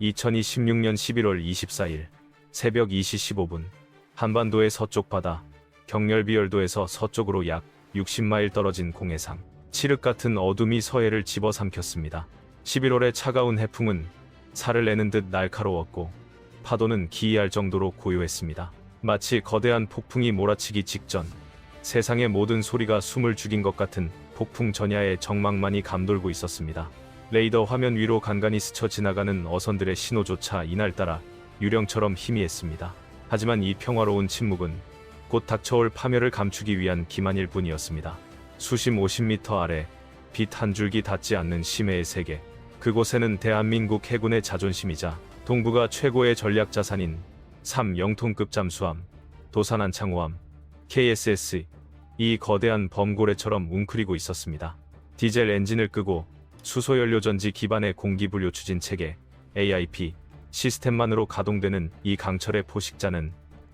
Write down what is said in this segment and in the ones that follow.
2026년 11월 24일 새벽 2시 15분 한반도의 서쪽 바다 경렬비열도에서 서쪽으로 약 60마일 떨어진 공해상 칠흑 같은 어둠이 서해를 집어삼켰습니다. 11월의 차가운 해풍은 살을 내는 듯 날카로웠고 파도는 기이할 정도로 고요했습니다. 마치 거대한 폭풍이 몰아치기 직전 세상의 모든 소리가 숨을 죽인 것 같은 폭풍 전야의 정막만이 감돌고 있었습니다. 레이더 화면 위로 간간히 스쳐 지나가는 어선들의 신호조차 이날따라 유령처럼 희미했습니다. 하지만 이 평화로운 침묵은 곧 닥쳐올 파멸을 감추기 위한 기만일 뿐이었습니다. 수심 50m 아래 빛 한 줄기 닿지 않는 심해의 세계, 그곳에는 대한민국 해군의 자존심이자 동부가 최고의 전략 자산인 3영톤급 잠수함, 도산안창호함, KSS, 이 거대한 범고래처럼 웅크리고 있었습니다. 디젤 엔진을 끄고 수소연료전지 기반의 공기분류 추진 체계 AIP 시스템만으로 가동되는 이 강철의 포식자는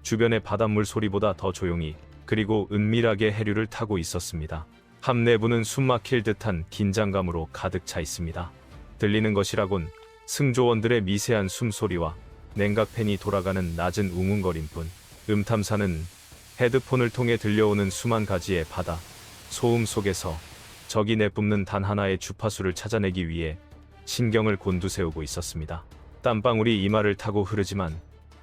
주변의 바닷물 소리보다 더 조용히 그리고 은밀하게 해류를 타고 있었습니다. 함 내부는 숨막힐 듯한 긴장감으로 가득 차 있습니다. 들리는 것이라곤 승조원들의 미세한 숨소리와 냉각팬이 돌아가는 낮은 웅웅거림뿐. 음탐사는 헤드폰을 통해 들려오는 수만 가지의 바다 소음 속에서 적이 내뿜는 단 하나의 주파수를 찾아내기 위해 신경을 곤두세우고 있었습니다. 땀방울이 이마를 타고 흐르지만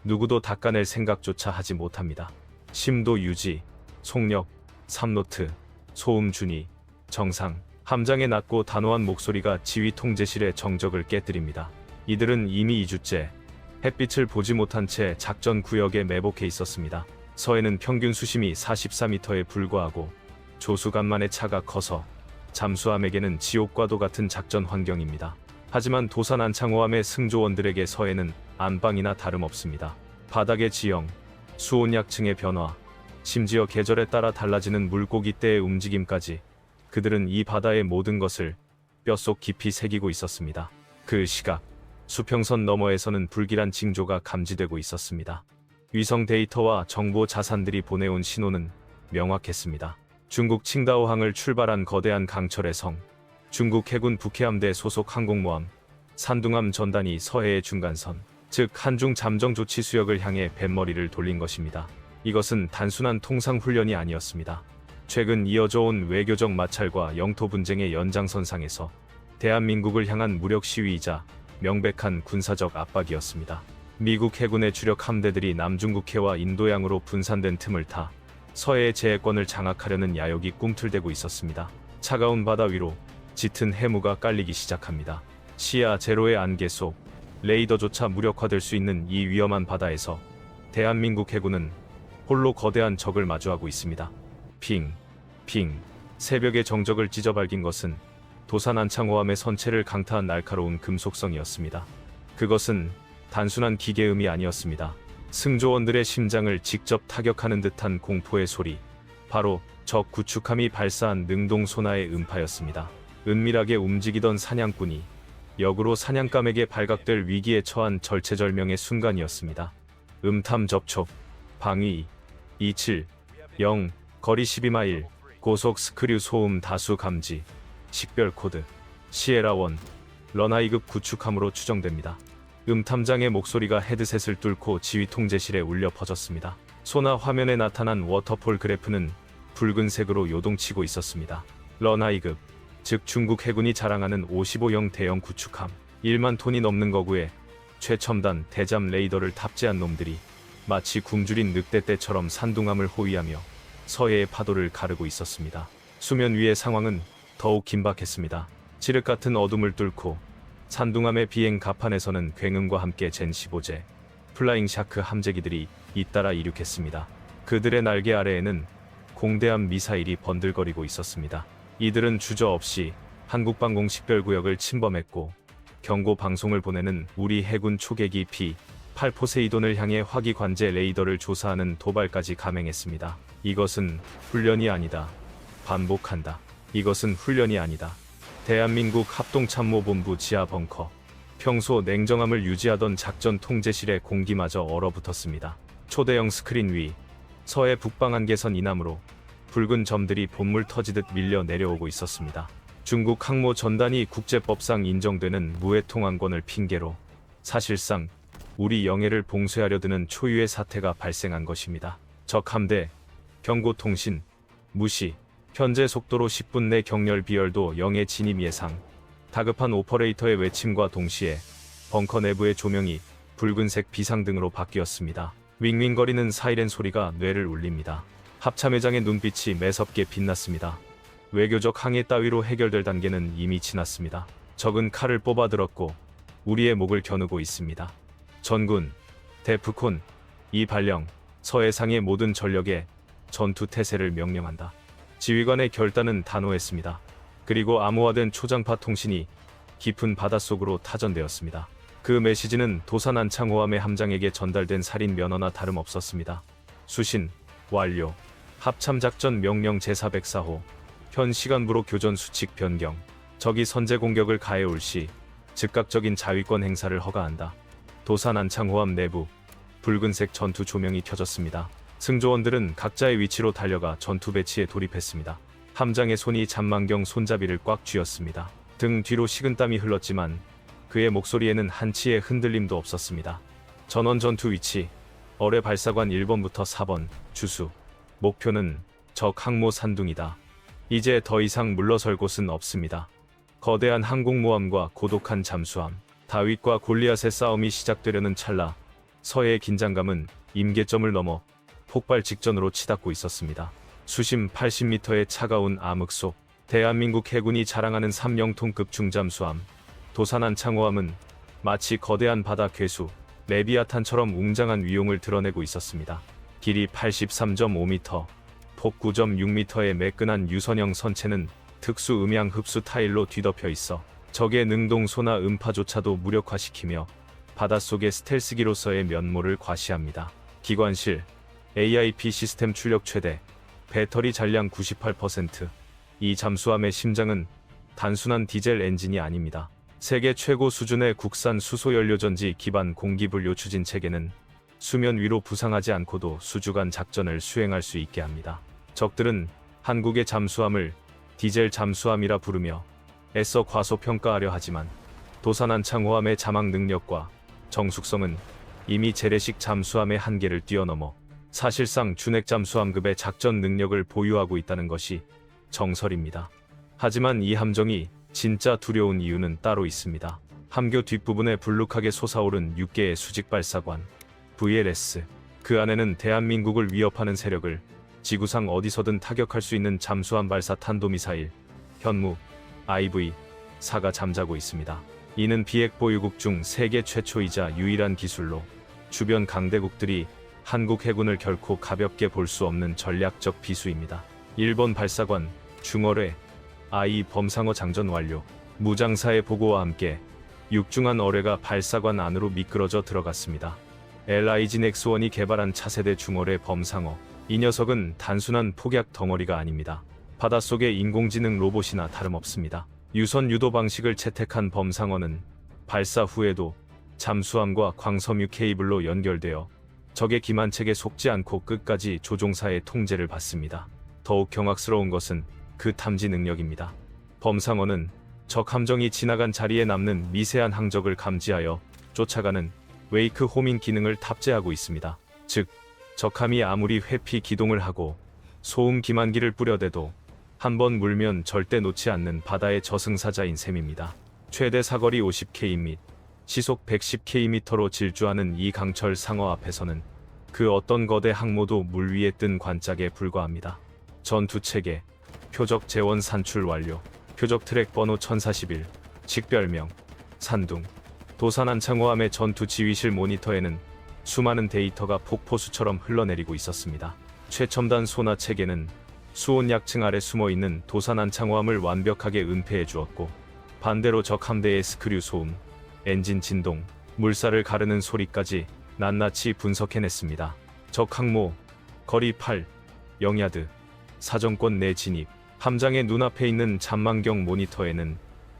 누구도 닦아낼 생각조차 하지 못합니다. 심도 유지, 속력, 3노트, 소음 준위, 정상, 함장의 낮고 단호한 목소리가 지휘 통제실의 정적을 깨뜨립니다. 이들은 이미 2주째 햇빛을 보지 못한 채 작전 구역에 매복해 있었습니다. 서해는 평균 수심이 44m에 불과하고 조수간만의 차가 커서 잠수함에게는 지옥과도 같은 작전 환경입니다. 하지만 도산안창호함의 승조원들에게 서해는 안방이나 다름없습니다. 바닥의 지형, 수온약층의 변화, 심지어 계절에 따라 달라지는 물고기 떼의 움직임까지 그들은 이 바다의 모든 것을 뼛속 깊이 새기고 있었습니다. 그 시각, 수평선 너머에서는 불길한 징조가 감지되고 있었습니다. 위성 데이터와 정보 자산들이 보내온 신호는 명확했습니다. 중국 칭다오항을 출발한 거대한 강철의 성, 중국 해군 북해함대 소속 항공모함, 산둥함 전단이 서해의 중간선, 즉 한중 잠정 조치 수역을 향해 뱃머리를 돌린 것입니다. 이것은 단순한 통상 훈련이 아니었습니다. 최근 이어져 온 외교적 마찰과 영토 분쟁의 연장선상에서 대한민국을 향한 무력 시위이자 명백한 군사적 압박이었습니다. 미국 해군의 주력 함대들이 남중국해와 인도양으로 분산된 틈을 타 서해의 제해권을 장악하려는 야욕이 꿈틀대고 있었습니다. 차가운 바다 위로 짙은 해무가 깔리기 시작합니다. 시야 제로의 안개 속 레이더조차 무력화될 수 있는 이 위험한 바다에서 대한민국 해군은 홀로 거대한 적을 마주하고 있습니다. 핑, 핑. 새벽의 정적을 찢어발긴 것은 도산안창호함의 선체를 강타한 날카로운 금속성이었습니다. 그것은 단순한 기계음이 아니었습니다. 승조원들의 심장을 직접 타격하는 듯한 공포의 소리, 바로 적 구축함이 발사한 능동소나의 음파였습니다. 은밀하게 움직이던 사냥꾼이 역으로 사냥감에게 발각될 위기에 처한 절체절명의 순간이었습니다. 음탐 접촉, 방위, 27, 0, 거리 12마일, 고속 스크류 소음 다수 감지, 식별 코드, 시에라1, 런하이급 구축함으로 추정됩니다. 음탐장의 목소리가 헤드셋을 뚫고 지휘 통제실에 울려 퍼졌습니다. 소나 화면에 나타난 워터폴 그래프는 붉은색으로 요동치고 있었습니다. 런하이급, 즉 중국 해군이 자랑하는 55형 대형 구축함, 1만 톤이 넘는 거구에 최첨단 대잠 레이더를 탑재한 놈들이 마치 굶주린 늑대떼처럼 산둥함을 호위하며 서해의 파도를 가르고 있었습니다. 수면 위의 상황은 더욱 긴박했습니다. 칠흑 같은 어둠을 뚫고 산둥함의 비행 갑판에서는 굉음과 함께 젠15제 플라잉 샤크 함재기들이 잇따라 이륙했습니다. 그들의 날개 아래에는 공대함 미사일이 번들거리고 있었습니다. 이들은 주저없이 한국방공 식별구역을 침범했고 경고 방송을 보내는 우리 해군 초계기 P-8 포세이돈을 향해 화기관제 레이더를 조사하는 도발까지 감행했습니다. 이것은 훈련이 아니다. 반복한다. 이것은 훈련이 아니다. 대한민국 합동참모본부 지하 벙커. 평소 냉정함을 유지하던 작전 통제실의 공기마저 얼어붙었습니다. 초대형 스크린 위, 서해 북방 한계선 이남으로 붉은 점들이 봇물 터지듯 밀려 내려오고 있었습니다. 중국 항모 전단이 국제법상 인정되는 무해통항권을 핑계로 사실상 우리 영해를 봉쇄하려 드는 초유의 사태가 발생한 것입니다. 적 함대, 경고통신, 무시, 현재 속도로 10분 내 경렬 비열도 영해 진입 예상. 다급한 오퍼레이터의 외침과 동시에 벙커 내부의 조명이 붉은색 비상등으로 바뀌었습니다. 윙윙거리는 사이렌 소리가 뇌를 울립니다. 합참회장의 눈빛이 매섭게 빛났습니다. 외교적 항해 따위로 해결될 단계는 이미 지났습니다. 적은 칼을 뽑아들었고 우리의 목을 겨누고 있습니다. 전군, 데프콘, 이 발령, 서해상의 모든 전력에 전투 태세를 명령한다. 지휘관의 결단은 단호했습니다. 그리고 암호화된 초장파 통신이 깊은 바닷속으로 타전되었습니다. 그 메시지는 도산 안창호함의 함장에게 전달된 살인 면허나 다름없었습니다. 수신, 완료, 합참작전 명령 제404호, 현 시간부로 교전 수칙 변경, 적이 선제 공격을 가해올 시 즉각적인 자위권 행사를 허가한다. 도산 안창호함 내부, 붉은색 전투 조명이 켜졌습니다. 승조원들은 각자의 위치로 달려가 전투 배치에 돌입했습니다. 함장의 손이 잠만경 손잡이를 꽉 쥐었습니다. 등 뒤로 식은땀이 흘렀지만 그의 목소리에는 한치의 흔들림도 없었습니다. 전원 전투 위치, 어뢰 발사관 1번부터 4번, 주수. 목표는 적 항모 산둥이다. 이제 더 이상 물러설 곳은 없습니다. 거대한 항공모함과 고독한 잠수함, 다윗과 골리앗의 싸움이 시작되려는 찰나, 서해의 긴장감은 임계점을 넘어 폭발 직전으로 치닫고 있었습니다. 수심 80m의 차가운 암흑 속, 대한민국 해군이 자랑하는 3영톤급 중잠수함, 도산 안창호함은 마치 거대한 바다 괴수, 레비아탄처럼 웅장한 위용을 드러내고 있었습니다. 길이 83.5m, 폭 9.6m의 매끈한 유선형 선체는 특수 음향 흡수 타일로 뒤덮여 있어 적의 능동소나 음파조차도 무력화시키며 바닷속의 스텔스기로서의 면모를 과시합니다. 기관실, AIP 시스템 출력 최대, 배터리 잔량 98%. 이 잠수함의 심장은 단순한 디젤 엔진이 아닙니다. 세계 최고 수준의 국산 수소연료전지 기반 공기분료 추진 체계는 수면 위로 부상하지 않고도 수주간 작전을 수행할 수 있게 합니다. 적들은 한국의 잠수함을 디젤 잠수함이라 부르며 애써 과소평가하려 하지만 도산 안창호함의 자막 능력과 정숙성은 이미 재래식 잠수함의 한계를 뛰어넘어 사실상 준핵 잠수함급의 작전 능력을 보유하고 있다는 것이 정설입니다. 하지만 이 함정이 진짜 두려운 이유는 따로 있습니다. 함교 뒷부분에 불룩하게 솟아오른 6개의 수직 발사관, VLS. 그 안에는 대한민국을 위협하는 세력을 지구상 어디서든 타격할 수 있는 잠수함 발사 탄도미사일, 현무, IV-4가 잠자고 있습니다. 이는 비핵 보유국 중 세계 최초이자 유일한 기술로 주변 강대국들이 한국 해군을 결코 가볍게 볼 수 없는 전략적 비수입니다. 1번 발사관, 중어뢰, I 범상어 장전 완료. 무장사의 보고와 함께 육중한 어뢰가 발사관 안으로 미끄러져 들어갔습니다. LIG 넥스원이 개발한 차세대 중어뢰 범상어. 이 녀석은 단순한 폭약 덩어리가 아닙니다. 바닷속의 인공지능 로봇이나 다름없습니다. 유선 유도 방식을 채택한 범상어는 발사 후에도 잠수함과 광섬유 케이블로 연결되어 적의 기만책에 속지 않고 끝까지 조종사의 통제를 받습니다. 더욱 경악스러운 것은 그 탐지 능력입니다. 범상어는 적 함정이 지나간 자리에 남는 미세한 항적을 감지하여 쫓아가는 웨이크 호밍 기능을 탑재하고 있습니다. 즉, 적함이 아무리 회피 기동을 하고 소음 기만기를 뿌려대도 한번 물면 절대 놓지 않는 바다의 저승사자인 셈입니다. 최대 사거리 50km 및 시속 110km로 질주하는 이 강철 상어 앞에서는 그 어떤 거대 항모도 물 위에 뜬 관짝에 불과합니다. 전투체계, 표적 재원 산출 완료. 표적 트랙 번호 1041, 직별명, 산둥. 도산 안창호함의 전투 지휘실 모니터에는 수많은 데이터가 폭포수처럼 흘러내리고 있었습니다. 최첨단 소나 체계는 수온 약층 아래 숨어있는 도산 안창호함을 완벽하게 은폐해 주었고, 반대로 적 함대의 스크류 소음, 엔진 진동, 물살을 가르는 소리까지 낱낱이 분석해냈습니다. 적 항모, 거리 8, 0야드, 사정권 내 진입. 함장의 눈앞에 있는 잠만경 모니터에는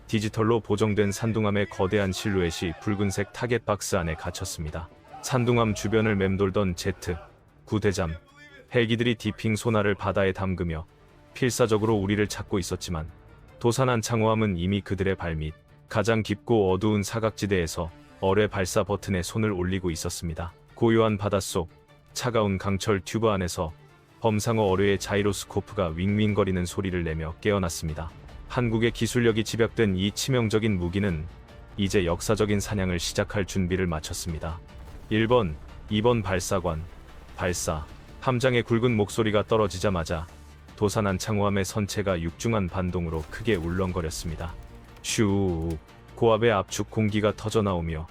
디지털로 보정된 산둥함의 거대한 실루엣이 붉은색 타겟 박스 안에 갇혔습니다. 산둥함 주변을 맴돌던 제트, 구대잠, 헬기들이 디핑 소나를 바다에 담그며 필사적으로 우리를 찾고 있었지만 도산 안창호함은 이미 그들의 발밑, 가장 깊고 어두운 사각지대에서 어뢰 발사 버튼에 손을 올리고 있었습니다. 고요한 바닷속, 차가운 강철 튜브 안에서 범상어 어뢰의 자이로스코프가 윙윙거리는 소리를 내며 깨어났습니다. 한국의 기술력이 집약된 이 치명적인 무기는 이제 역사적인 사냥을 시작할 준비를 마쳤습니다. 1번, 2번 발사관, 발사. 함장의 굵은 목소리가 떨어지자마자 도산안창호함의 선체가 육중한 반동으로 크게 울렁거렸습니다. 슈, 고압의 압축 공기가 터져나오며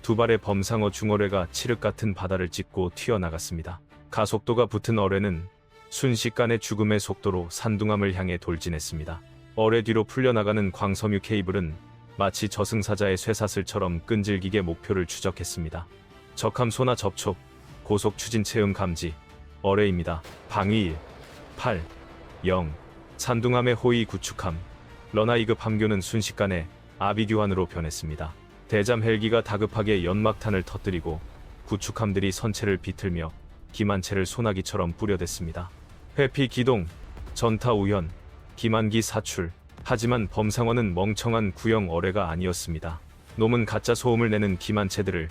두 발의 범상어 중어뢰가 칠흑 같은 바다를 찢고 튀어나갔습니다. 가속도가 붙은 어뢰는 순식간에 죽음의 속도로 산둥함을 향해 돌진했습니다. 어뢰 뒤로 풀려나가는 광섬유 케이블은 마치 저승사자의 쇠사슬처럼 끈질기게 목표를 추적했습니다. 적함소나 접촉, 고속 추진 체음 감지, 어뢰입니다. 방위 1, 8, 0. 산둥함의 호위 구축함, 러나 2급 함교는 순식간에 아비규환으로 변했습니다. 대잠 헬기가 다급하게 연막탄을 터뜨리고 구축함들이 선체를 비틀며 기만체를 소나기처럼 뿌려댔습니다. 회피 기동, 전타 우현, 기만기 사출. 하지만 범상어는 멍청한 구형 어뢰가 아니었습니다. 놈은 가짜 소음을 내는 기만체들을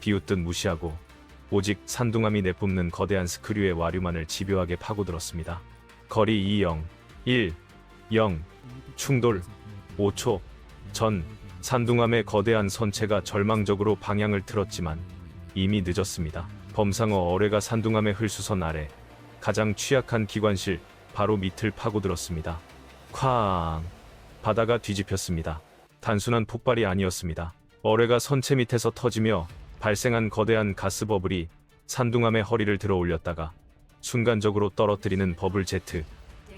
비웃듯 무시하고 오직 산둥함이 내뿜는 거대한 스크류의 와류만을 집요하게 파고들었습니다. 거리 20, 1, 0, 충돌, 5초 전 산둥함의 거대한 선체가 절망적으로 방향을 틀었지만 이미 늦었습니다. 범상어 어뢰가 산둥함의 흘수선 아래 가장 취약한 기관실 바로 밑을 파고들었습니다. 쾅! 바다가 뒤집혔습니다. 단순한 폭발이 아니었습니다. 어뢰가 선체 밑에서 터지며 발생한 거대한 가스 버블이 산둥함의 허리를 들어 올렸다가 순간적으로 떨어뜨리는 버블 제트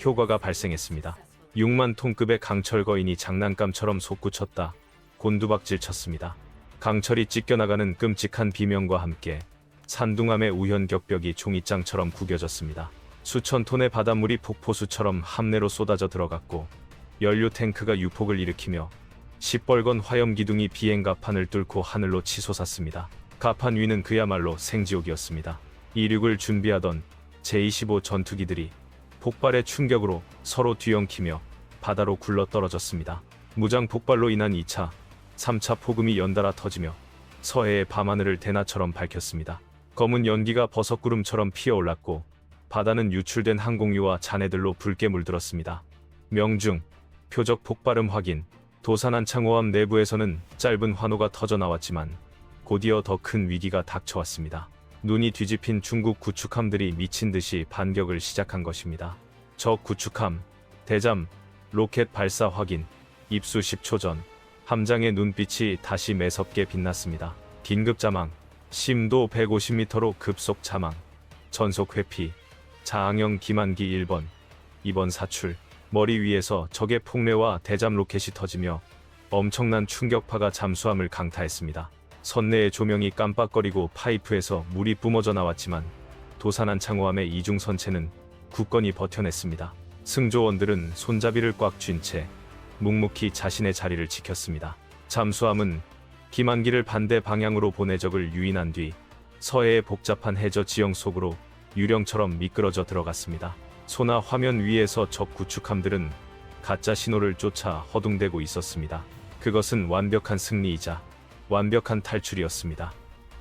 효과가 발생했습니다. 6만 톤급의 강철 거인이 장난감처럼 솟구쳤다 곤두박질 쳤습니다. 강철이 찢겨나가는 끔찍한 비명과 함께 산둥함의 우현격벽이 종이장처럼 구겨졌습니다. 수천 톤의 바닷물이 폭포수처럼 함내로 쏟아져 들어갔고 연료 탱크가 유폭을 일으키며 시뻘건 화염 기둥이 비행 가판을 뚫고 하늘로 치솟았습니다. 가판 위는 그야말로 생지옥이었습니다. 이륙을 준비하던 제-25 전투기들이 폭발의 충격으로 서로 뒤엉키며 바다로 굴러떨어졌습니다. 무장 폭발로 인한 2차, 3차 폭음이 연달아 터지며 서해의 밤하늘을 대낮처럼 밝혔습니다. 검은 연기가 버섯구름처럼 피어올랐고 바다는 유출된 항공유와 잔해들로 붉게 물들었습니다. 명중, 표적 폭발음 확인. 도산안창호함 내부에서는 짧은 환호가 터져나왔지만 곧이어 더 큰 위기가 닥쳐왔습니다. 눈이 뒤집힌 중국 구축함들이 미친 듯이 반격을 시작한 것입니다. 적 구축함, 대잠, 로켓 발사 확인. 입수 10초 전 함장의 눈빛이 다시 매섭게 빛났습니다. 긴급 자망, 심도 150m로 급속 자망, 전속 회피, 자항형 기만기 1번, 2번 사출. 머리 위에서 적의 폭뢰와 대잠 로켓이 터지며 엄청난 충격파가 잠수함을 강타했습니다. 선내의 조명이 깜빡거리고 파이프에서 물이 뿜어져 나왔지만 도산안창호함의 이중선체는 굳건히 버텨냈습니다. 승조원들은 손잡이를 꽉 쥔 채 묵묵히 자신의 자리를 지켰습니다. 잠수함은 기만기를 반대 방향으로 보내 적을 유인한 뒤 서해의 복잡한 해저 지형 속으로 유령처럼 미끄러져 들어갔습니다. 소나 화면 위에서 적 구축함들은 가짜 신호를 쫓아 허둥대고 있었습니다. 그것은 완벽한 승리이자 완벽한 탈출이었습니다.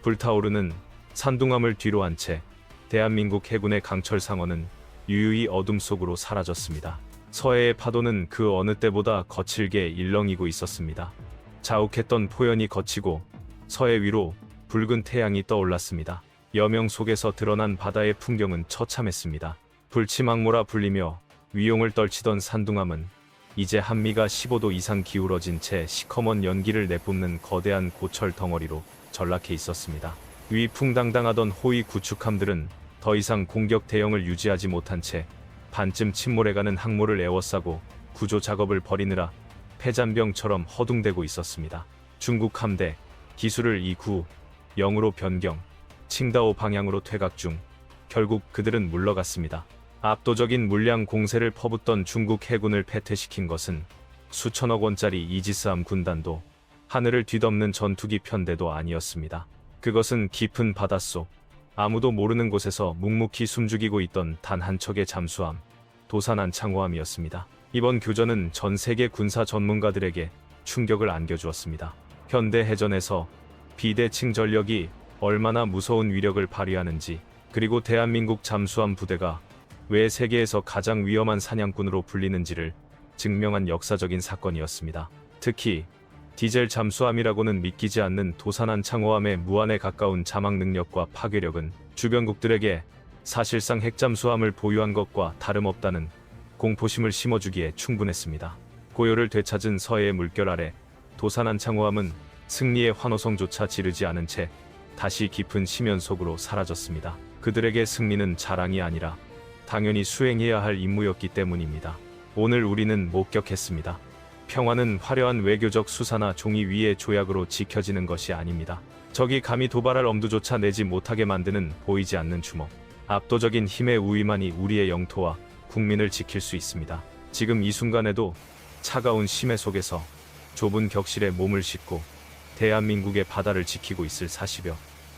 불타오르는 산둥함을 뒤로 한 채 대한민국 해군의 강철 상어는 유유히 어둠 속으로 사라졌습니다. 서해의 파도는 그 어느 때보다 거칠게 일렁이고 있었습니다. 자욱했던 포연이 거치고 서해 위로 붉은 태양이 떠올랐습니다. 여명 속에서 드러난 바다의 풍경은 처참했습니다. 불치망모라 불리며 위용을 떨치던 산둥함은 이제 한미가 15도 이상 기울어진 채 시커먼 연기를 내뿜는 거대한 고철 덩어리로 전락해 있었습니다. 위풍당당하던 호위 구축함들은 더 이상 공격 대형을 유지하지 못한 채 반쯤 침몰해가는 항모를 에워싸고 구조 작업을 벌이느라 폐잔병처럼 허둥대고 있었습니다. 중국 함대 기술을 2-9, 0으로 변경, 칭다오 방향으로 퇴각 중 결국 그들은 물러갔습니다. 압도적인 물량 공세를 퍼붓던 중국 해군을 패퇴시킨 것은 수천억 원짜리 이지스함 군단도 하늘을 뒤덮는 전투기 편대도 아니었습니다. 그것은 깊은 바닷속 아무도 모르는 곳에서 묵묵히 숨죽이고 있던 단 한 척의 잠수함, 도산안창호함이었습니다. 이번 교전은 전 세계 군사 전문가들에게 충격을 안겨주었습니다. 현대 해전에서 비대칭 전력이 얼마나 무서운 위력을 발휘하는지, 그리고 대한민국 잠수함 부대가 왜 세계에서 가장 위험한 사냥꾼으로 불리는지를 증명한 역사적인 사건이었습니다. 특히 디젤 잠수함이라고는 믿기지 않는 도산한 창호함의 무한에 가까운 자막 능력과 파괴력은 주변국들에게 사실상 핵잠수함을 보유한 것과 다름없다는 공포심을 심어주기에 충분했습니다. 고요를 되찾은 서해의 물결 아래 도산한 창호함은 승리의 환호성조차 지르지 않은 채 다시 깊은 심연 속으로 사라졌습니다. 그들에게 승리는 자랑이 아니라 당연히 수행해야 할 임무였기 때문입니다. 오늘 우리는 목격했습니다. 평화는 화려한 외교적 수사나 종이 위의 조약으로 지켜지는 것이 아닙니다. 적이 감히 도발할 엄두조차 내지 못하게 만드는 보이지 않는 주먹. 압도적인 힘의 우위만이 우리의 영토와 국민을 지킬 수 있습니다. 지금 이 순간에도 차가운 심해 속에서 좁은 격실에 몸을 싣고 대한민국의 바다를 지키고 있을 40여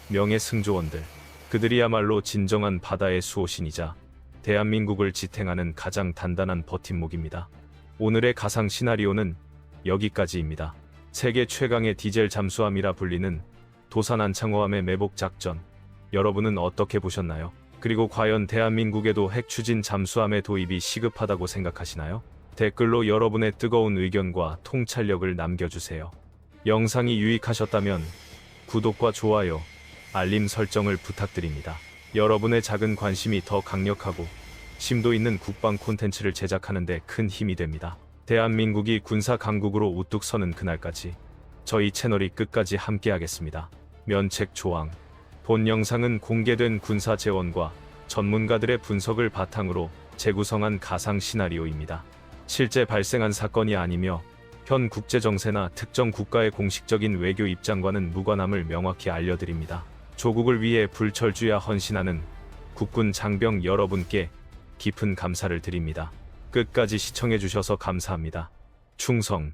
명의 승조원들. 그들이야말로 진정한 바다의 수호신이자 대한민국을 지탱하는 가장 단단한 버팀목입니다. 오늘의 가상 시나리오는 여기까지입니다. 세계 최강의 디젤 잠수함이라 불리는 도산한 창호함의 매복 작전, 여러분은 어떻게 보셨나요? 그리고 과연 대한민국에도 핵 추진 잠수함의 도입이 시급하다고 생각하시나요? 댓글로 여러분의 뜨거운 의견과 통찰력을 남겨주세요. 영상이 유익하셨다면 구독과 좋아요, 알림 설정을 부탁드립니다. 여러분의 작은 관심이 더 강력하고 심도 있는 국방 콘텐츠를 제작하는 데 큰 힘이 됩니다. 대한민국이 군사 강국으로 우뚝 서는 그날까지 저희 채널이 끝까지 함께하겠습니다. 면책 조항. 본 영상은 공개된 군사 재원과 전문가들의 분석을 바탕으로 재구성한 가상 시나리오입니다. 실제 발생한 사건이 아니며 현 국제 정세나 특정 국가의 공식적인 외교 입장과는 무관함을 명확히 알려드립니다. 조국을 위해 불철주야 헌신하는 국군 장병 여러분께 깊은 감사를 드립니다. 끝까지 시청해주셔서 감사합니다. 충성.